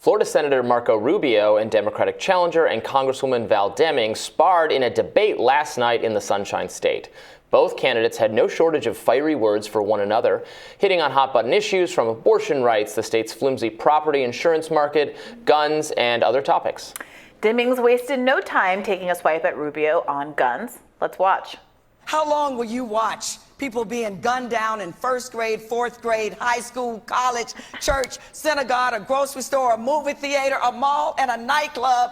Florida Senator Marco Rubio and Democratic challenger and Congresswoman Val Demings sparred in a debate last night in the Sunshine State. Both candidates had no shortage of fiery words for one another, hitting on hot-button issues from abortion rights, the state's flimsy property insurance market, guns, and other topics. Demings wasted no time taking a swipe at Rubio on guns. Let's watch. How long will you watch people being gunned down in first grade, fourth grade, high school, college, church, synagogue, a grocery store, a movie theater, a mall, and a nightclub,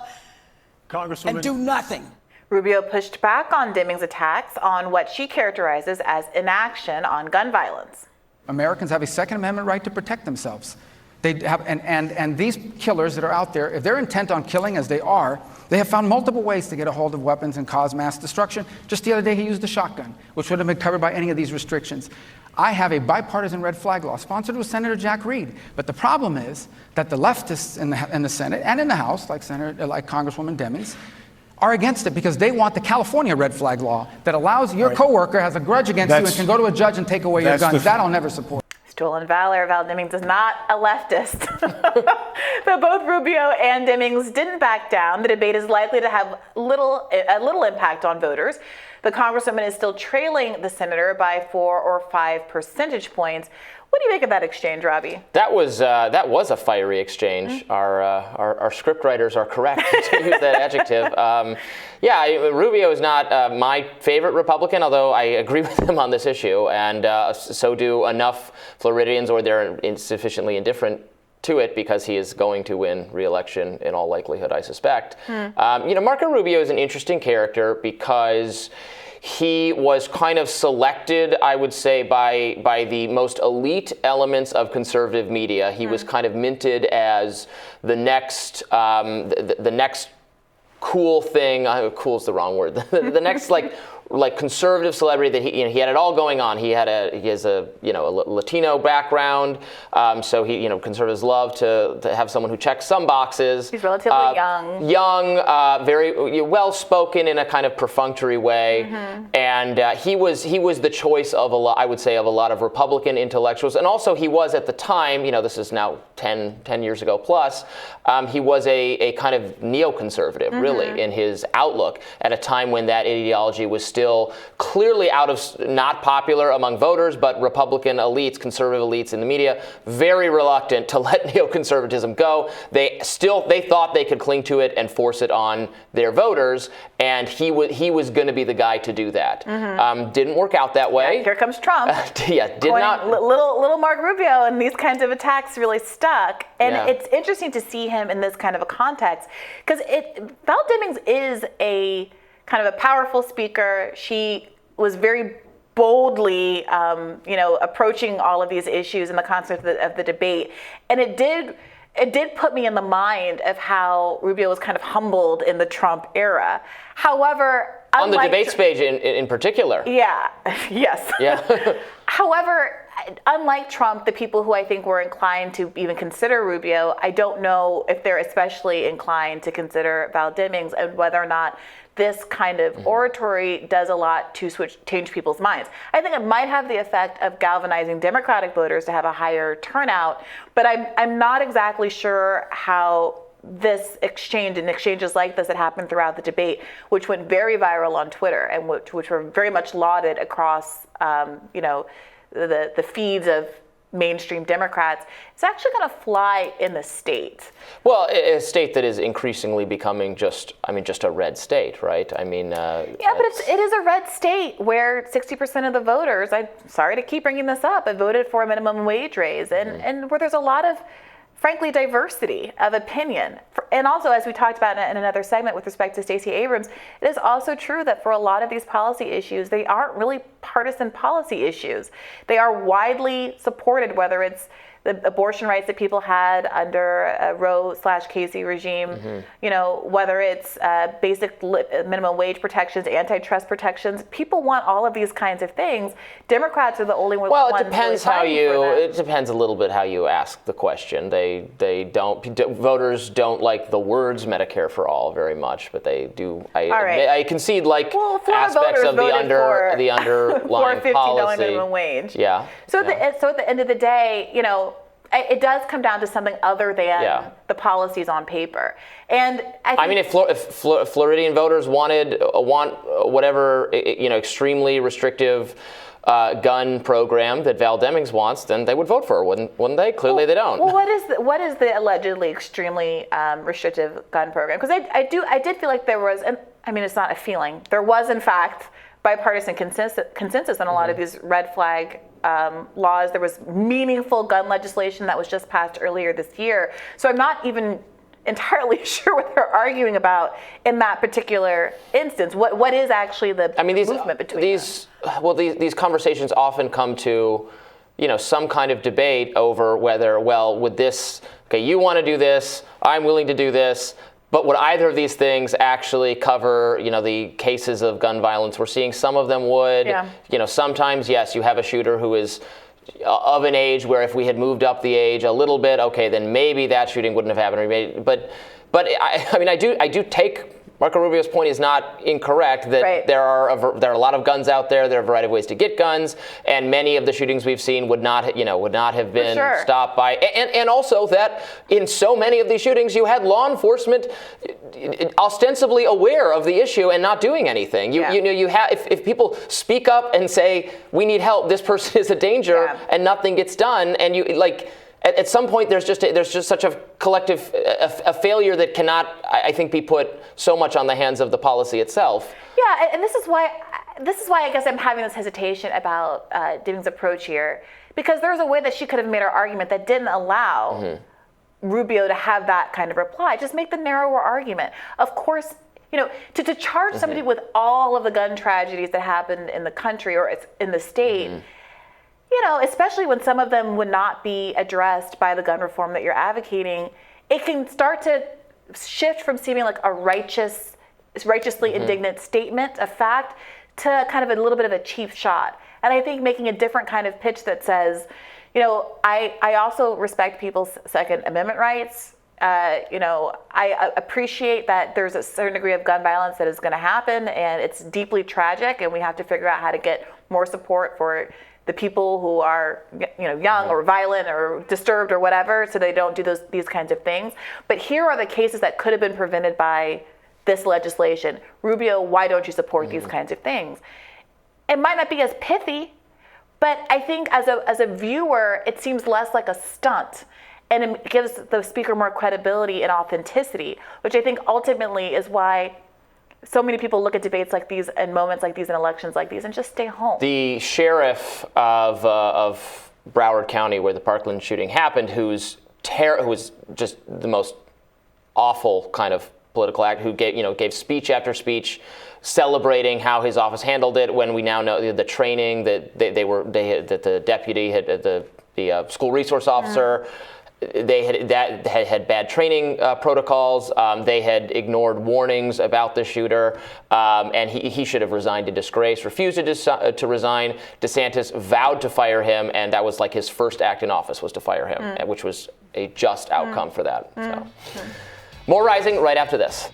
and do nothing? Rubio pushed back on Demings' attacks on what she characterizes as inaction on gun violence. Americans have a Second Amendment right to protect themselves. They have, and these killers that are out there, if they're intent on killing, as they are, they have found multiple ways to get a hold of weapons and cause mass destruction. Just the other day, he used a shotgun, which would have been covered by any of these restrictions. I have a bipartisan red flag law sponsored with Senator Jack Reed. But the problem is that the leftists in the Senate and in the House, like Congresswoman Demings, are against it because they want the California red flag law that allows your coworker has a grudge against you and can go to a judge and take away your guns. That I'll never support. Stolen valor. Val Demings is not a leftist. Though both Rubio and Demings didn't back down, the debate is likely to have a little impact on voters. The Congresswoman is still trailing the senator by 4 or 5 percentage points. What do you make of that exchange, Robby? That was a fiery exchange. Mm-hmm. Our script writers are correct to use that adjective. Rubio is not my favorite Republican, although I agree with him on this issue, and so do enough Floridians, or they're insufficiently indifferent to it because he is going to win re-election in all likelihood, I suspect. Marco Rubio is an interesting character because he was kind of selected, I would say, by the most elite elements of conservative media. He was kind of minted as the next cool thing. Cool is the wrong word. The next like conservative celebrity that he had it all going on. He has a Latino background, so conservatives love to have someone who checks some boxes. He's relatively young, very well spoken in a kind of perfunctory way, and he was the choice of a lot of Republican intellectuals, and also he was at the time, this is now 10 years ago plus, he was a kind of neoconservative really in his outlook at a time when that ideology was still clearly not popular among voters, but Republican elites, conservative elites in the media, very reluctant to let neoconservatism go. They thought they could cling to it and force it on their voters, and he was going to be the guy to do that. Didn't work out that way. Yeah, here comes Trump. Not. Little Mark Rubio, and these kinds of attacks really stuck. And it's interesting to see him in this kind of a context because Val Demings is a kind of a powerful speaker. She was very boldly, approaching all of these issues in the context of the debate. And it did put me in the mind of how Rubio was kind of humbled in the Trump era. However, on the debate stage in particular. Yeah. Yes. Yeah. However, unlike Trump, the people who I think were inclined to even consider Rubio, I don't know if they're especially inclined to consider Val Demings and whether or not this kind of oratory does a lot to change people's minds. I think it might have the effect of galvanizing Democratic voters to have a higher turnout, but I'm not exactly sure how this exchange and exchanges like this that happened throughout the debate, which went very viral on Twitter and which were very much lauded across the feeds of mainstream Democrats, it's actually going to fly in the state. Well, a state that is increasingly becoming just a red state, right? But it is a red state where 60% of the voters, I'm sorry to keep bringing this up, but voted for a minimum wage raise, and where there's a lot of, frankly, diversity of opinion. And also, as we talked about in another segment with respect to Stacey Abrams, it is also true that for a lot of these policy issues, they aren't really partisan policy issues. They are widely supported, whether it's the abortion rights that people had under a Roe/Casey regime, whether it's basic minimum wage protections, antitrust protections. People want all of these kinds of things. Democrats are the only ones. Well, it depends it depends a little bit how you ask the question. Voters don't like the words Medicare for all very much, but they do. I concede aspects of the underlying for $15 policy. minimum wage. Yeah. So at the end of the day, it does come down to something other than the policies on paper. And I mean, if Floridian voters want whatever extremely restrictive gun program that Val Demings wants, then they would vote for it, wouldn't they? Clearly, they don't. Well, what is the allegedly extremely restrictive gun program? Because I did feel like there was, and I mean, it's not a feeling. There was, in fact, bipartisan consensus on a lot of these red flag laws. There was meaningful gun legislation that was just passed earlier this year. So I'm not even entirely sure what they're arguing about in that particular instance. What is actually the movement between these? Well, these conversations often come to, some kind of debate over whether, would this? Okay, you want to do this. I'm willing to do this. But would either of these things actually cover, the cases of gun violence? We're seeing some of them would. Yeah. Sometimes, yes, you have a shooter who is of an age where if we had moved up the age a little bit, okay, then maybe that shooting wouldn't have happened. But I do take Marco Rubio's point is not incorrect that there are a lot of guns out there. There are a variety of ways to get guns, and many of the shootings we've seen would not have been stopped by. And also that in so many of these shootings, you had law enforcement ostensibly aware of the issue and not doing anything. You have if people speak up and say we need help, this person is a danger, and nothing gets done, and you like. At some point, there's just such a collective a failure that cannot, I think, be put so much on the hands of the policy itself. Yeah, and this is why I guess I'm having this hesitation about Demings' approach here, because there's a way that she could have made her argument that didn't allow Rubio to have that kind of reply. Just make the narrower argument. Of course, to charge somebody with all of the gun tragedies that happened in the country or in the state. Especially when some of them would not be addressed by the gun reform that you're advocating, it can start to shift from seeming like a righteously indignant statement of fact to kind of a little bit of a cheap shot. And I think making a different kind of pitch that says, I also respect people's Second Amendment rights. I appreciate that there's a certain degree of gun violence that is going to happen, and it's deeply tragic, and we have to figure out how to get more support for the people who are, young or violent or disturbed or whatever, so they don't do these kinds of things. But here are the cases that could have been prevented by this legislation. Rubio, why don't you support these kinds of things? It might not be as pithy, but I think as a viewer, it seems less like a stunt, and it gives the speaker more credibility and authenticity, which I think ultimately is why so many people look at debates like these and moments like these and elections like these and just stay home. The sheriff of Broward County, where the Parkland shooting happened, who was just the most awful kind of political act, who gave speech after speech celebrating how his office handled it, when we now know the training that that the deputy had, the school resource officer. They had bad training protocols. They had ignored warnings about the shooter, and he should have resigned in disgrace. Refused to resign. DeSantis vowed to fire him, and that was like his first act in office was to fire him, which was a just outcome for that. So, more Rising right after this.